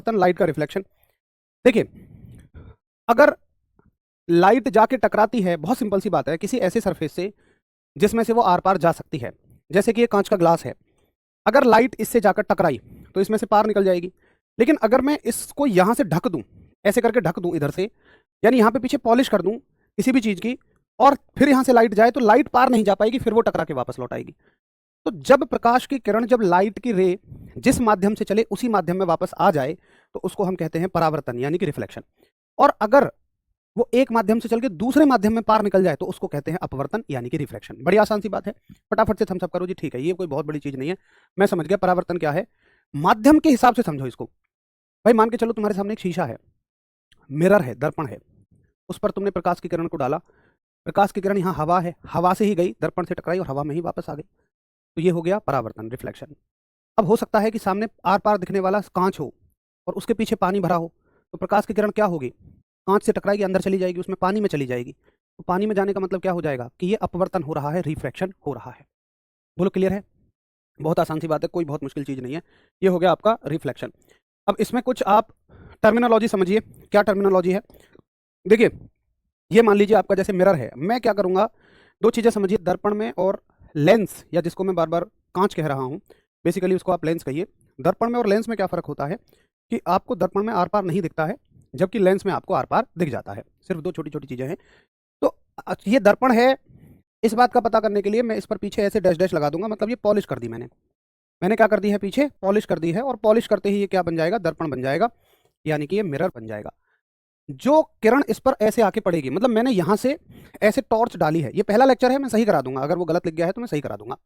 परावर्तन, लाइट का रिफ्लेक्शन। देखिए, अगर लाइट जाके टकराती है, बहुत सिंपल सी बात है, किसी ऐसे सरफेस से जिसमें से वो आर पार जा सकती है, जैसे कि ये कांच का ग्लास है, अगर लाइट इससे जाकर टकराई तो इसमें से पार निकल जाएगी। लेकिन अगर मैं इसको यहां से ढक दूं, ऐसे करके ढक दूं इधर से, यानी यहां पे पीछे पॉलिश कर दूं किसी भी चीज की, और फिर यहां से लाइट जाए, तो लाइट पार नहीं जा पाएगी, फिर वो टकरा के वापस लौट आएगी। तो जब प्रकाश की किरण, जब लाइट की रे जिस माध्यम से चले उसी माध्यम में वापस आ जाए, तो उसको हम कहते हैं परावर्तन यानी कि रिफ्लेक्शन। और अगर वो एक माध्यम से चल के दूसरे माध्यम में पार निकल जाए तो उसको कहते हैं अपवर्तन यानी कि रिफ्लेक्शन। बड़ी आसान सी बात है, फटाफट से थम्स अप करो जी। ठीक है, ये कोई बहुत बड़ी चीज नहीं है, मैं समझ गया परावर्तन क्या है। माध्यम के हिसाब से समझो इसको। भाई मान के चलो तुम्हारे सामने एक शीशा है, मिरर है, दर्पण है, उस पर तुमने प्रकाश की किरण को डाला, प्रकाश की किरण यहाँ हवा है, हवा से ही गई, दर्पण से टकराई और हवा में ही वापस आ गई, तो ये हो गया परावर्तन, रिफ्लेक्शन। अब हो सकता है कि सामने आर पार दिखने वाला कांच हो और उसके पीछे पानी भरा हो, तो प्रकाश की किरण क्या होगी, कांच से टकराएगी, अंदर चली जाएगी, उसमें पानी में चली जाएगी। तो पानी में जाने का मतलब क्या हो जाएगा कि ये अपवर्तन हो रहा है, रिफ्रैक्शन हो रहा है। बोलो क्लियर है? बहुत आसान सी बात है, कोई बहुत मुश्किल चीज नहीं है। ये हो गया आपका रिफ्लेक्शन। अब इसमें कुछ आप टर्मिनोलॉजी समझिए। क्या टर्मिनोलॉजी है? देखिए, ये मान लीजिए आपका जैसे मिरर है, मैं क्या करूंगा, दो चीजें समझिए, दर्पण में और लेंस, या जिसको मैं बार बार कांच कह रहा हूं, बेसिकली उसको आप लेंस कहिए। दर्पण में और लेंस में क्या फर्क होता है कि आपको दर्पण में आर पार नहीं दिखता है, जबकि लेंस में आपको आर पार दिख जाता है। सिर्फ दो छोटी छोटी चीजें हैं। तो ये दर्पण है, इस बात का पता करने के लिए मैं इस पर पीछे ऐसे डैश डैश लगा दूंगा, मतलब ये पॉलिश कर दी मैंने क्या कर दी है, पीछे पॉलिश कर दी है, और पॉलिश करते ही ये क्या बन जाएगा, दर्पण बन जाएगा, यानी कि ये मिरर बन जाएगा। जो किरण इस पर ऐसे आके पड़ेगी, मतलब मैंने यहां से ऐसे टॉर्च डाली है, ये पहला लेक्चर है, मैं सही करा दूंगा, अगर वो गलत लिख गया है तो मैं सही करा दूंगा।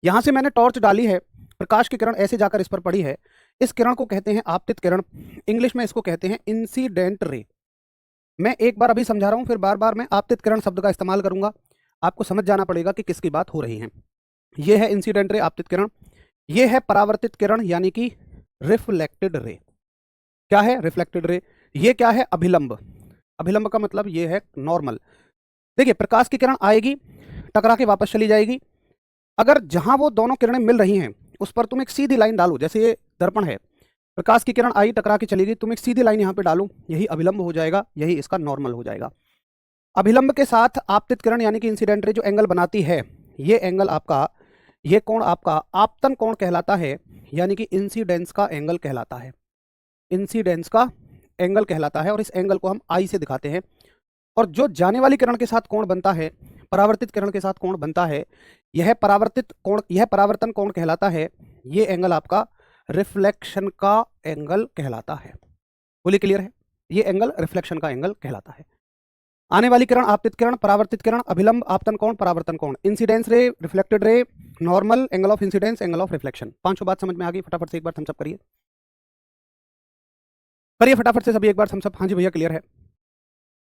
यहां से मैंने टॉर्च डाली है, प्रकाश की किरण ऐसे जाकर इस पर पड़ी है, इस किरण को कहते हैं आपतित किरण, इंग्लिश में इसको कहते हैं इंसिडेंट रे। मैं एक बार अभी समझा रहा हूं, फिर बार बार मैं आपतित किरण शब्द का इस्तेमाल करूंगा, आपको समझ जाना पड़ेगा कि किसकी बात हो रही है। ये है इंसिडेंट रे, आपतित किरण। ये है परावर्तित किरण यानी कि रिफ्लेक्टेड रे। क्या है? Reflected ray. ये क्या है? अभिलंब। अभिलंब का मतलब ये है नॉर्मल। देखिए, प्रकाश की किरण आएगी, टकरा के वापस चली जाएगी। अगर जहां वो दोनों किरणें मिल रही हैं उस पर तुम एक सीधी लाइन डालो, जैसे ये दर्पण है, प्रकाश की किरण आई, टकरा के चली गई, तुम एक सीधी लाइन यहाँ पे डालो, यही अभिलंब हो जाएगा, यही इसका नॉर्मल हो जाएगा। अभिलंब के साथ आपतित किरण यानी कि इंसिडेंट रे जो एंगल बनाती है, ये एंगल आपका, ये कोण आपका आपतन कोण कहलाता है, यानी कि इंसिडेंस का एंगल कहलाता है, इंसिडेंस का एंगल कहलाता है, और इस एंगल को हम आई से दिखाते हैं। और जो जाने वाली किरण के साथ कोण बनता है, परावर्तित किरण के साथ कोण बनता है, यह परावर्तित कोण, यह परावर्तन कोण कहलाता है। ये एंगल आपका रिफ्लेक्शन का एंगल कहलाता है। बोलिए क्लियर है? ये एंगल रिफ्लेक्शन का एंगल कहलाता है। आने वाली किरण आपतित किरण, परावर्तित किरण, अभिलंब, आपतन कोण, परावर्तन कोण, इंसिडेंस रे, reflected ray, normal, angle of incidence, angle of reflection. पांचों बात समझ में आ गई? फटाफट से एक बार थम्स अप करिए, करिए फटाफट से सभी एक बार थम्स अप। हाँ जी भैया, क्लियर है।